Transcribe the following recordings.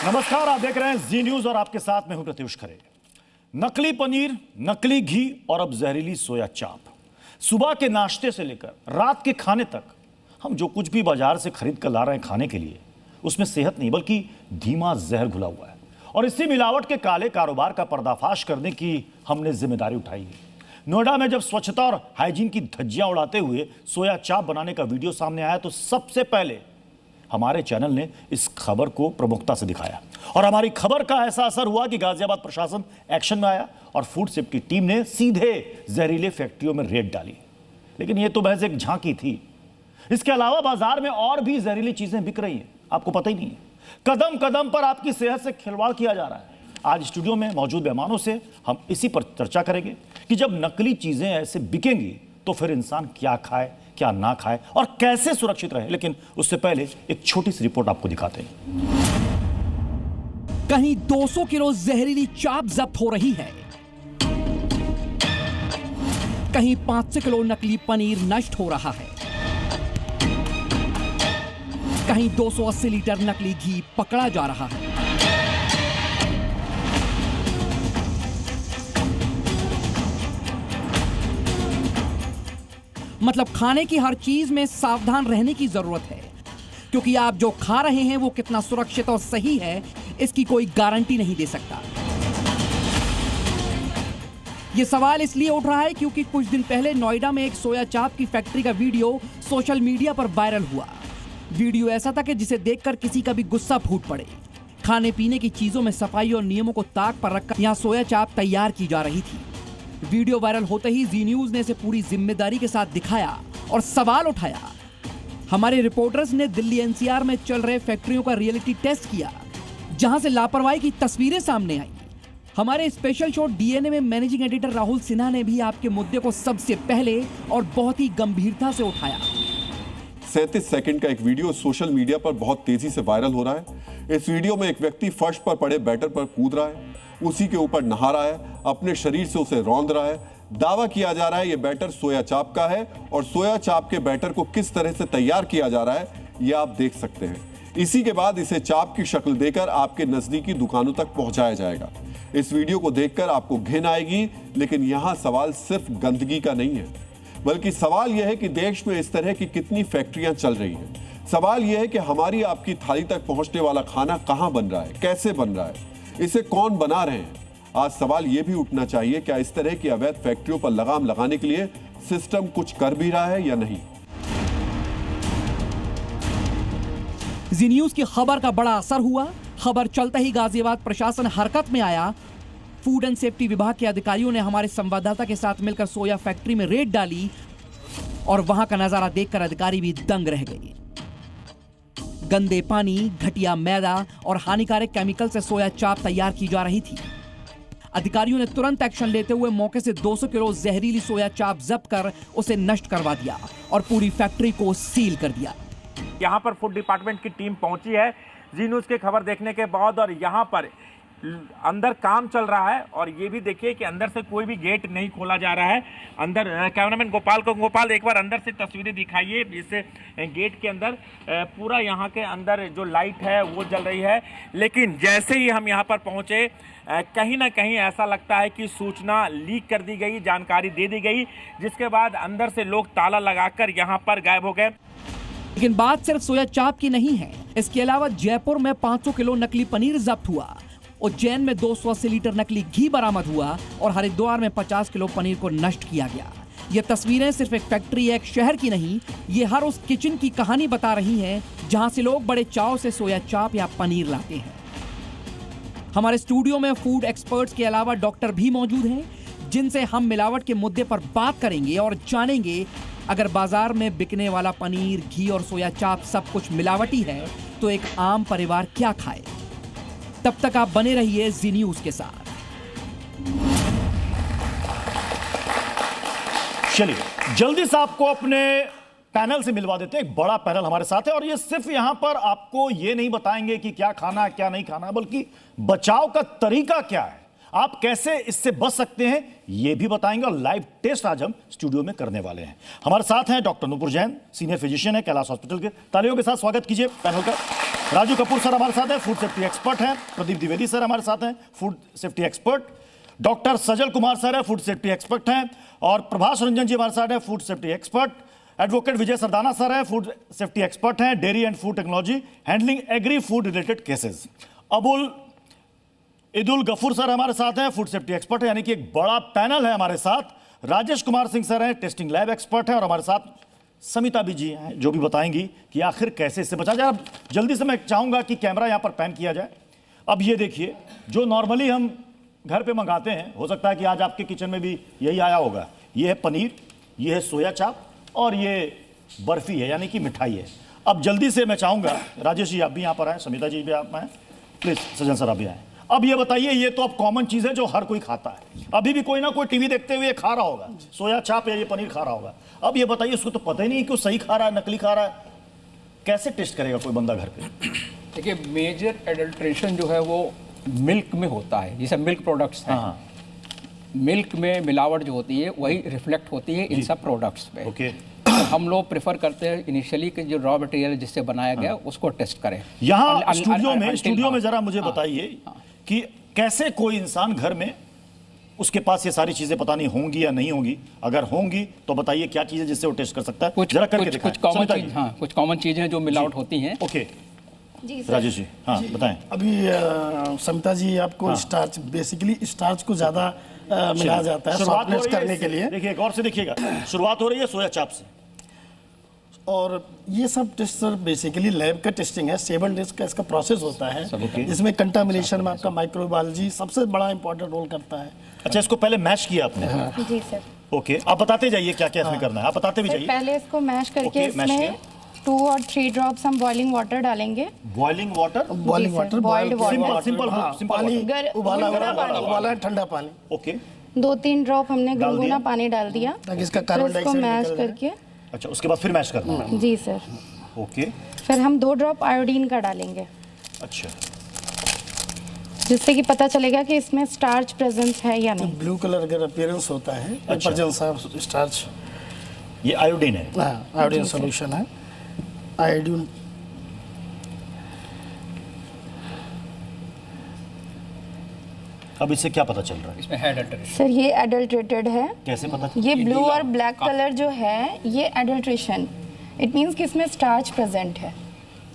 नमस्कार, आप देख रहे हैं जी न्यूज और आपके साथ मैं हूं प्रत्युष खरे। नकली पनीर, नकली घी और अब जहरीली सोया चाप। सुबह के नाश्ते से लेकर रात के खाने तक हम जो कुछ भी बाजार से खरीद कर ला रहे हैं खाने के लिए, उसमें सेहत नहीं बल्कि धीमा जहर घुला हुआ है। और इसी मिलावट के काले कारोबार का पर्दाफाश करने की हमने जिम्मेदारी उठाई है। नोएडा में जब स्वच्छता और हाइजीन की धज्जियां उड़ाते हुए सोया चाप बनाने का वीडियो सामने आया तो सबसे पहले हमारे चैनल ने इस खबर को प्रमुखता से दिखाया और हमारी खबर का ऐसा असर हुआ कि गाजियाबाद प्रशासन एक्शन में आया और फूड सेफ्टी टीम ने सीधे जहरीले फैक्ट्रियों में रेड डाली। लेकिन यह तो महज एक झांकी थी। इसके अलावा बाजार में और भी जहरीली चीजें बिक रही हैं, आपको पता ही नहीं है। कदम कदम पर आपकी सेहत से खिलवाड़ किया जा रहा है। आज स्टूडियो में मौजूद मेहमानों से हम इसी पर चर्चा करेंगे कि जब नकली चीजें ऐसे बिकेंगी तो फिर इंसान क्या खाए, क्या ना खाए और कैसे सुरक्षित रहे। लेकिन उससे पहले एक छोटी सी रिपोर्ट आपको दिखाते हैं। कहीं 200 किलो जहरीली चाप जब्त हो रही है, कहीं 500 किलो नकली पनीर नष्ट हो रहा है, कहीं 280 लीटर नकली घी पकड़ा जा रहा है। मतलब खाने की हर चीज में सावधान रहने की जरूरत है, क्योंकि आप जो खा रहे हैं वो कितना सुरक्षित और सही है इसकी कोई गारंटी नहीं दे सकता। ये सवाल इसलिए उठ रहा है क्योंकि कुछ दिन पहले नोएडा में एक सोया चाप की फैक्ट्री का वीडियो सोशल मीडिया पर वायरल हुआ। वीडियो ऐसा था कि जिसे देखकर किसी का भी गुस्सा फूट पड़े। खाने पीने की चीजों में सफाई और नियमों को ताक पर रखकर यहां सोया चाप तैयार की जा रही थी। वीडियो वायरल होते ही जी न्यूज ने इसे पूरी जिम्मेदारी के साथ दिखाया और सवाल उठाया। हमारे रिपोर्टर्स ने दिल्ली एनसीआर में चल रहे फैक्ट्रियों का रियलिटी टेस्ट किया, जहां से लापरवाही की तस्वीरें सामने आई। हमारे स्पेशल शो डीएनए में मैनेजिंग एडिटर राहुल सिन्हा ने भी आपके मुद्दे को सबसे पहले और बहुत ही गंभीरता से उठाया। 37 सेकंड का एक वीडियो सोशल मीडिया पर बहुत तेजी से वायरल हो रहा है। इस वीडियो में एक व्यक्ति फर्श पर पड़े बैटर पर कूद रहा है, उसी के ऊपर नहा रहा है, अपने शरीर से उसे रौंद रहा है। दावा किया जा रहा है यह बैटर सोया चाप का है और सोया चाप के बैटर को किस तरह से तैयार किया जा रहा है यह आप देख सकते हैं। इसी के बाद इसे चाप की शक्ल देकर आपके नजदीकी दुकानों तक पहुंचाया जाएगा। इस वीडियो को देखकर आपको घिन आएगी, लेकिन यहां सवाल सिर्फ गंदगी का नहीं है, बल्कि सवाल यह है कि देश में इस तरह की कितनी फैक्ट्रियां चल रही हैं। सवाल यह है कि हमारी आपकी थाली तक पहुंचने वाला खाना कहां बन रहा है, कैसे बन रहा है, इसे कौन बना रहे हैं। आज सवाल यह भी उठना चाहिए, क्या इस तरह की अवैध फैक्ट्रियों पर लगाम लगाने के लिए सिस्टम कुछ कर भी रहा है या नहीं। जी न्यूज की खबर का बड़ा असर हुआ। खबर चलते ही गाजियाबाद प्रशासन हरकत में आया। फूड एंड सेफ्टी विभाग के अधिकारियों ने हमारे संवाददाता के साथ मिलकर सोया फैक्ट्री में रेड डाली और वहां का नजारा देखकर अधिकारी भी दंग रह गए। गंदे पानी, घटिया मैदा और हानिकारक केमिकल से सोया चाप तैयार की जा रही थी। अधिकारियों ने तुरंत एक्शन लेते हुए मौके से 200 किलो जहरीली सोया चाप जब्त कर उसे नष्ट करवा दिया और पूरी फैक्ट्री को सील कर दिया। यहाँ पर फूड डिपार्टमेंट की टीम पहुंची है जी न्यूज की खबर देखने के बाद, और यहाँ पर अंदर काम चल रहा है। और ये भी देखिए कि अंदर से कोई भी गेट नहीं खोला जा रहा है। अंदर कैमरामैन गोपाल एक बार अंदर से तस्वीरें दिखाइए। इस गेट के अंदर पूरा यहाँ के अंदर जो लाइट है वो जल रही है, लेकिन जैसे ही हम यहाँ पर पहुँचे कहीं ना कहीं ऐसा लगता है कि सूचना लीक कर दी गई, जानकारी दे दी गई, जिसके बाद अंदर से लोग ताला लगाकर यहाँ पर गायब हो गए। लेकिन बात सिर्फ सोया चाप की नहीं है। इसके अलावा जयपुर में 500 किलो नकली पनीर जब्त हुआ, उज्जैन में 280 लीटर नकली घी बरामद हुआ और हरिद्वार में 50 किलो पनीर को नष्ट किया गया। ये तस्वीरें सिर्फ एक फैक्ट्री, एक शहर की नहीं, ये हर उस किचन की कहानी बता रही हैं जहां से लोग बड़े चाव से सोया चाप या पनीर लाते हैं। हमारे स्टूडियो में फूड एक्सपर्ट्स के अलावा डॉक्टर भी मौजूद हैं, जिनसे हम मिलावट के मुद्दे पर बात करेंगे और जानेंगे अगर बाजार में बिकने वाला पनीर, घी और सोया चाप सब कुछ मिलावटी है तो एक आम परिवार क्या खाए। तब तक आप बने रहिए जी न्यूज के साथ। चलिए जल्दी से आपको अपने पैनल से मिलवा देते हैं। एक बड़ा पैनल हमारे साथ है और ये सिर्फ यहां पर आपको ये नहीं बताएंगे कि क्या खाना है क्या नहीं खाना, बल्कि बचाव का तरीका क्या है, आप कैसे इससे बच सकते हैं ये भी बताएंगे। और लाइव टेस्ट आज हम स्टूडियो में करने वाले हैं। हमारे साथ हैं doctor Nupur Jain, senior physician है कैलाश हॉस्पिटल के। तालियों के साथ स्वागत कीजिए पैनल का। राजू कपूर सर हमारे साथ हैं, फूड सेफ्टी एक्सपर्ट हैं। प्रदीप द्विवेदी सर हमारे साथ हैं, food safety expert. Doctor Sajal Kumar sir है, फूड सेफ्टी एक्सपर्ट हैं। और प्रभाष रंजन जी हमारे साथ है, food safety expert. Advocate Vijay Sardana sir है, फूड सेफ्टी एक्सपर्ट हैं, dairy and food technology, handling agri food related cases. Abul Eidul Gafoor sir हमारे साथ हैं, फूड सेफ्टी एक्सपर्ट है, यानी कि एक बड़ा पैनल है हमारे साथ। राजेश कुमार सिंह सर हैं, टेस्टिंग लैब एक्सपर्ट हैं। और हमारे साथ समिता भी जी हैं, जो भी बताएंगी कि आखिर कैसे इससे बचा जाए। अब जल्दी से मैं चाहूंगा कि कैमरा यहाँ पर पैन किया जाए। अब ये देखिए, जो नॉर्मली हम घर पे मंगाते हैं, हो सकता है कि आज आपके किचन में भी यही आया होगा। ये है पनीर, ये है सोया चाप और ये बर्फी है, यानी कि मिठाई है। अब जल्दी से मैं चाहूंगा, राजेश जी आप भी यहाँ पर आए, समिता जी भी आप आए, प्लीज सज्जन सर आप भी आए। अब ये बताइए, ये तो अब कॉमन चीज है जो हर कोई खाता है। अभी भी कोई ना कोई टीवी देखते हुए खा रहा होगा, सोया चाप या ये पनीर खा रहा होगा। अब ये बताइए, उसको तो पता ही नहीं कि वो सही खा रहा है नकली खा रहा है, कैसे टेस्ट करेगा कोई बंदा घर पे? देखिए, मेजर एडल्ट्रेशन जो है वो मिल्क में होता है, जैसे मिल्क प्रोडक्ट्स हैं। हाँ, मिल्क में मिलावट जो होती है वही रिफ्लेक्ट होती है इन सब प्रोडक्ट्स पे। ओके। तो हम लोग प्रेफर करते हैं इनिशियली कि जो रॉ मटेरियल जिससे बनाया गया उसको टेस्ट करें। यहाँ स्टूडियो में जरा मुझे बताइए कि कैसे कोई इंसान घर में, उसके पास ये सारी चीजें पता नहीं होंगी या नहीं होंगी, अगर होंगी तो बताइए क्या चीजें जिससे वो टेस्ट कर सकता है, जरा करके दिखाएं। कुछ कॉमन चीजें हैं जो मिलावट होती हैं। ओके जी सर। राजेश जी, हाँ बताएं। अभी समिता जी आपको स्टार्च, बेसिकली स्टार्च को ज्यादा मिलाया जाता है सॉफ्टनेस करने के लिए। देखिए गौर से देखिएगा, शुरुआत हो रही है सोया चाप से। और ये सब टेस्ट सर बेसिकली लैब का टेस्टिंग है, 7 डेज का इसका प्रोसेस होता है। इसमें कंटामिनेशन में आपका माइक्रोबायोलॉजी सबसे बड़ा इंपॉर्टेंट रोल करता है। अच्छा, इसको पहले मैश किया आपने? जी सर। ओके, आप बताते जाइए क्या क्या इसमें करना है, आप बताते भी सर जाइए। पहले इसको मैश करके ओके, मैश इसमें किया। 2 और 3 ड्रॉप्स हम बॉइलिंग वाटर डालेंगे। Boiling water? Boiling sir, water, boiled water। Simple पानी गर- उबाला गुनगुना उबाला ठंडा पानी, ओके। 2-3 ड्रॉप हमने डाल गुनगुना दिया। पानी डाल दिया। ताकि इसका फिर कार्बन इसको डाइऑक्साइड मैश निकल जाए। करके, अच्छा, उसके बाद फिर मैश करना है। जी सर। ओके, फिर हम 2 ड्रॉप आयोडीन का डालेंगे, अच्छा। जिससे कि पता चलेगा कि इसमें स्टार्च प्रेजेंस है या नहीं। ब्लू कलर अगर अपीयरेंस होता है, अच्छा। प्रेजेंस ऑफ स्टार्च, ये आयोडीन है। आयोडीन सॉल्यूशन है। आयोडीन अब इससे क्या पता चल रहा है? इसमें है एडल्ट्रेशन। सर ये एडल्ट्रेटेड है। कैसे पता? ये ब्लू नीला और ब्लैक कलर जो है ये एडल्ट्रेशन, इट मींस कि इसमें स्टार्च प्रेजेंट है।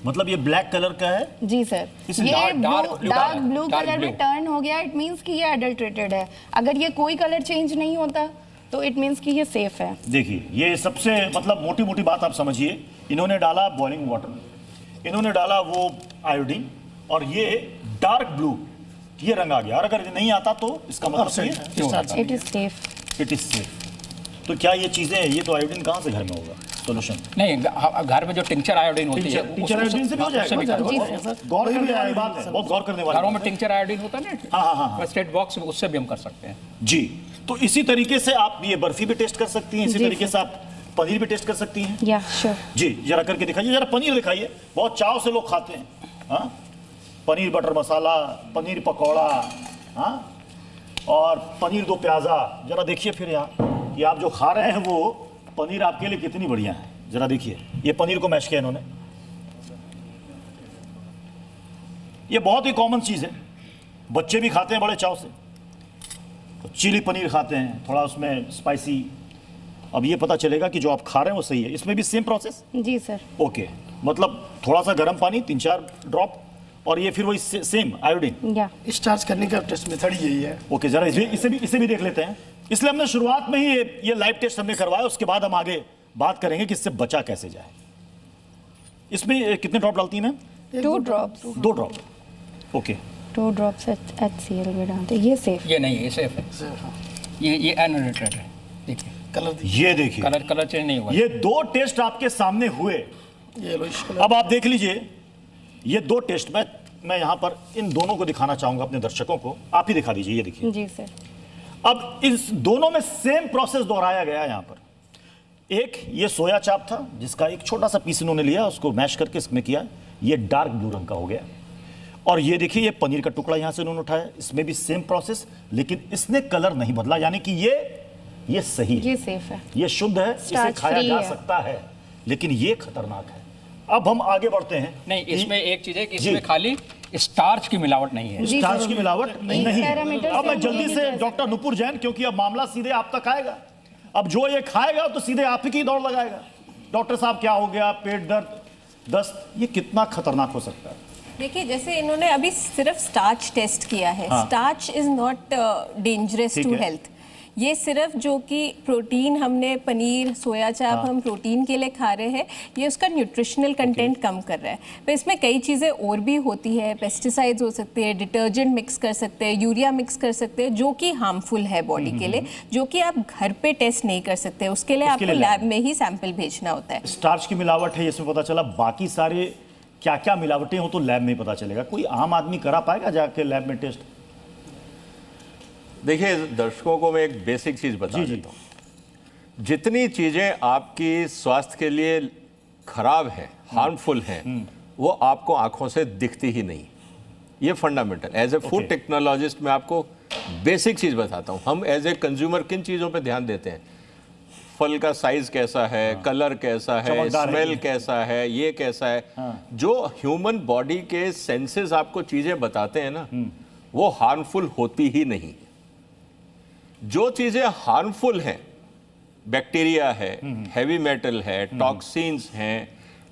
मतलब ये ब्लैक कलर का है? जी सर। इसमें ये dark blue dark color, blue dark colour में blue। टर्न हो गया, इट मींस कि ये एडल्ट्रेटेड है। अगर ये कोई कलर चेंज नहीं होता तो इट मींस कि ये सेफ है। देखिए, ये सबसे मतलब मोटी मोटी बात आप समझिए। इन्होंने डाला बॉइलिंग वाटर, इन्होंने डाला वो आयोडीन, और ये डार्क ब्लू ये रंग आ गया। और अगर नहीं आता तो इसका मतलब it is safe. It is safe. तो क्या ये चीजें, ये तो आयोडीन कहाँ से घर में होगा सोल्यूशन? नहीं, घर में जो टिंचर आयोडीन होती है टीचर आयोडीन से भी हो उससे भी जाएगा? कर- गौर करने वाली बात है, बहुत गौर करने वाली घरों बात में टिंचर आयोडीन होता है ना, हाँ। स्टेट बॉक्स में, उससे भी हम कर सकते हैं। जी। तो इसी तरीके से आप ये बर्फी भी टेस्ट कर सकती हैं, इसी जी, तरीके से आप पनीर भी टेस्ट कर सकती हैं। या श्योर। जी, जरा करके दिखाइए, जरा पनीर दिखाइए। बहुत चाव से लोग खाते हैं, हाँ। पनीर बटर मसाला, पनीर पकौड़ा, हाँ, और पनीर 2 प्याजा। जरा देखिए फिर यहाँ कि आप जो खा रहे हैं वो पनीर आपके लिए कितनी बढ़िया है। जरा देखिए, ये पनीर को मैश किया इन्होंने। ये बहुत ही कॉमन चीज़ है, बच्चे भी खाते हैं बड़े चाव से। तो चिली पनीर खाते हैं, थोड़ा उसमें स्पाइसी। अब ये पता चलेगा कि जो आप खा रहे हैं वो सही है। इसमें भी सेम प्रोसेस? जी सर। ओके, मतलब थोड़ा सा गर्म पानी 3-4 ड्रॉप, और ये फिर वही सेम आयोडीन। या स्टार्च करने का टेस्ट मेथड यही है। ओके, जरा इसे भी देख लेते हैं। इसलिए हमने शुरुआत में ही ये लाइव टेस्ट हमने करवाया, उसके बाद हम आगे बात करेंगे कि इससे बचा कैसे जाए। इसमें कितने ड्रॉप डालती हैं ma'am? 2 drops. 2 drop. Okay, 2 drops HCl भी डालते, ये सेफ। ये नहीं है, ये सेफ है। ये अनएडल्ट्रेटेड है। देखिए कलर ये देखिए, कलर चेंज नहीं हुआ। ये 2 टेस्ट आपके सामने हुए। Yellowish colour. अब आप देख लीजिए, ये 2 टेस्ट मैं यहाँ पर इन दोनों को दिखाना चाहूंगा अपने दर्शकों को। आप ही दिखा दीजिए, ये देखिए। जी सर। अब इस दोनों में सेम प्रोसेस दोहराया गया है। यहाँ पर एक ये सोया चाप था, जिसका एक छोटा सा पीस इन्होंने लिया, उसको मैश करके इसमें किया, ये डार्क ब्लू रंग का हो गया। और ये देखिए, ये पनीर का टुकड़ा यहाँ से उन्होंने उठाया, इसमें भी सेम प्रोसेस, लेकिन इसने कलर नहीं बदला, यानी कि ये सही है, ये सेफ है। ये शुद्ध है, इसे Starch खाया free जा है। सकता है। लेकिन ये खतरनाक है। अब हम आगे बढ़ते हैं। नहीं, इसमें एक चीज है कि इसमें खाली स्टार्च की मिलावट नहीं है। स्टार्च की मिलावट नहीं है। पैरामीटर अब मैं से जल्दी नहीं से कर डॉक्टर नुपुर जैन, क्योंकि अब मामला सीधे आप तक आएगा। अब जो ये खाएगा तो सीधे आप ही की दौड़ लगाएगा। डॉक्टर साहब क्या हो गया, पेट दर्द, दस्त, ये कितना खतरनाक हो सकता है? देखिए, जैसे इन्होंने अभी सिर्फ स्टार्च टेस्ट किया है। Starch is not dangerous to health. ये सिर्फ जो कि प्रोटीन हमने पनीर सोया चाप हम प्रोटीन के लिए खा रहे हैं, ये उसका न्यूट्रिशनल कंटेंट कम कर रहा है। पर इसमें कई चीज़ें और भी होती है, पेस्टिसाइड्स हो सकते हैं, डिटर्जेंट मिक्स कर सकते हैं, यूरिया मिक्स कर सकते हैं, जो कि हार्मफुल है बॉडी के लिए, जो कि आप घर पे टेस्ट नहीं कर सकते। उसके लिए आपको लैब में ही सैंपल भेजना होता है। स्टार्च की मिलावट है, इसमें पता चला। बाकी सारे क्या क्या मिलावटें हो तो लैब में पता चलेगा। कोई आम आदमी करा पाएगा जाके लैब में टेस्ट? देखिए, दर्शकों को मैं एक बेसिक चीज बता देता हूं। जितनी चीजें आपकी स्वास्थ्य के लिए खराब है, हार्मफुल हैं, वो आपको आंखों से दिखती ही नहीं। ये fundamental. As a food technologist मैं आपको बेसिक चीज बताता हूं। हम एज ए कंज्यूमर किन चीजों पे ध्यान देते हैं? फल का साइज कैसा है, कलर कैसा है, स्मेल कैसा है, ये कैसा है। जो ह्यूमन बॉडी के सेंसेस आपको चीजें बताते हैं ना, वो हार्मफुल होती ही नहीं। जो चीजें हार्मफुल हैं, बैक्टीरिया है, हैवी मेटल है, टॉक्सिन्स हैं,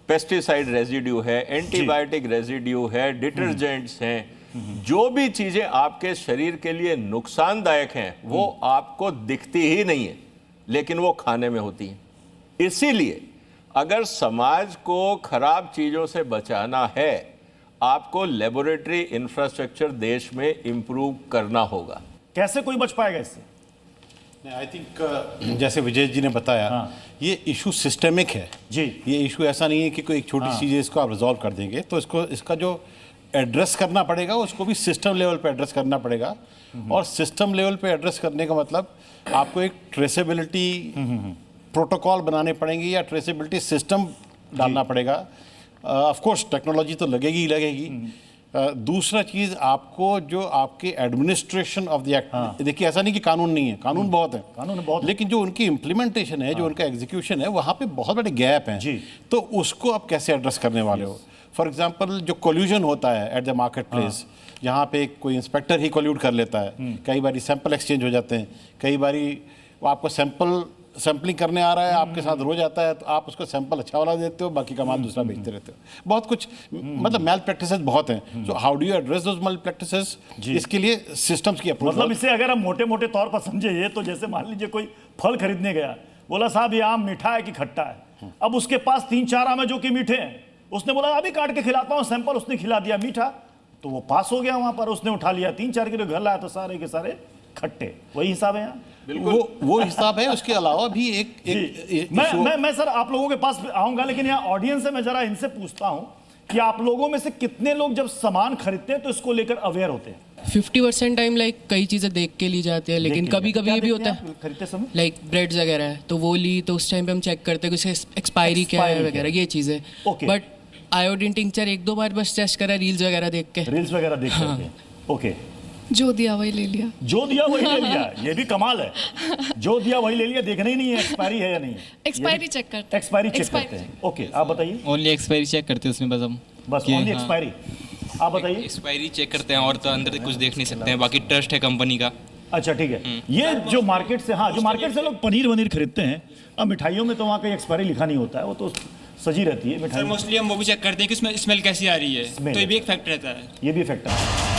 पेस्टिसाइड रेजिड्यू है, एंटीबायोटिक रेजिड्यू है, डिटर्जेंट्स हैं, जो भी चीजें आपके शरीर के लिए नुकसानदायक हैं, वो आपको दिखती ही नहीं है, लेकिन वो खाने में होती हैं। इसीलिए अगर समाज को खराब चीजों से बचाना है, आपको लेबोरेटरी इंफ्रास्ट्रक्चर देश में इंप्रूव करना होगा। कैसे कोई बच पाएगा इससे? आई थिंक जैसे विजय जी ने बताया, ये इशू सिस्टेमिक है जी। ये इशू ऐसा नहीं है कि कोई एक छोटी चीज़ है इसको आप रिजॉल्व कर देंगे, तो इसका जो एड्रेस करना पड़ेगा उसको भी सिस्टम लेवल पे एड्रेस करना पड़ेगा। और सिस्टम लेवल पे एड्रेस करने का मतलब आपको एक ट्रेसेबिलिटी प्रोटोकॉल बनाने पड़ेंगे या ट्रेसेबिलिटी सिस्टम डालना पड़ेगा। ऑफ कोर्स टेक्नोलॉजी तो लगेगी ही लगेगी। दूसरा चीज़, आपको जो आपके एडमिनिस्ट्रेशन ऑफ द एक्ट, देखिए ऐसा नहीं कि कानून नहीं है, कानून बहुत है, कानून बहुत, लेकिन जो उनकी इम्प्लीमेंटेशन है, जो उनका एग्जीक्यूशन है, वहाँ पे बहुत बड़े गैप हैं जी। तो उसको आप कैसे एड्रेस करने वाले हो? फॉर एग्जांपल, जो कोल्यूजन होता है एट द मार्केट प्लेस, यहाँ पे कोई इंस्पेक्टर ही कोल्यूड कर लेता है, कई बारी सैंपल एक्सचेंज हो जाते हैं, कई बारी वो आपको सैंपलिंग करने आ रहा है, आपके साथ रोज आता है, तो आप उसको सैंपल अच्छा वाला देते हो, बाकी का माल दूसरा बेचते रहते हो। बहुत कुछ मतलब मैल प्रैक्टिसेस बहुत हैं। So how do you address those malpractices? इसके लिए सिस्टम्स की अप्रोच। मतलब इसे अगर हम मोटे मोटे तौर पर समझे, ये तो जैसे मान लीजिए कोई फल खरीदने गया, बोला साहब ये आम मीठा है कि खट्टा है। अब उसके पास 3-4 आम है जो कि मीठे हैं, उसने बोला अभी काट के खिलाता हूँ, सैंपल उसने खिला दिया मीठा, तो वो पास हो गया वहां पर। उसने उठा लिया 3-4 किलो, घर लाया तो सारे के सारे खट्टे। वही हिसाब है यहाँ। वो हिसाब है। उसके अलावा भी एक मैं सर आप लोगों के पास आऊंगा, लेकिन यहाँ ऑडियंस है, मैं जरा इनसे पूछता हूँ कि आप लोगों में से कितने लोग जब सामान खरीदते हैं तो इसको लेकर अवेयर होते हैं? 50% टाइम लाइक कई चीज़ें देख के ली जाती है, लेकिन कभी कभी ये भी होता है खरीदते समय लाइक ब्रेड्स वगैरह है तो वो ली, तो उस टाइम पे हम चेक करते हैं कुछ एक्सपायरी क्या है वगैरह, ये चीज़ें। बट आयोडीन टिंचर 1-2 बार बस टेस्ट करा रील्स वगैरह देख के। ओके, जो दिया वही ले लिया। जो दिया वही ले लिया, ये भी कमाल है। जो दिया वही ले लिया, देखना ही नहीं है एक्सपायरी है या नहीं है। एक्सपायरी चेक करते हैं। एक्सपायरी चेक करते हैं। ओके, आप बताइए। ओनली एक्सपायरी चेक करते हैं उसमें, बस हम ओनली एक्सपायरी। आप बताइए। एक्सपायरी चेक करते हैं और तो अंदर कुछ देख नहीं सकते हैं, बाकी ट्रस्ट है कंपनी का। अच्छा ठीक है। ये जो मार्केट से, हाँ जो मार्केट से लोग पनीर वनीर खरीदते हैं, अब मिठाइयों में तो वहाँ कहीं एक्सपायरी लिखा नहीं होता है, वो तो सजी रहती है मिठाई। मोस्टली हम वो भी चेक करते हैं कि इसमें स्मेल कैसी आ रही है, तो ये भी एक फैक्टर रहता है। ये भी फैक्टर है।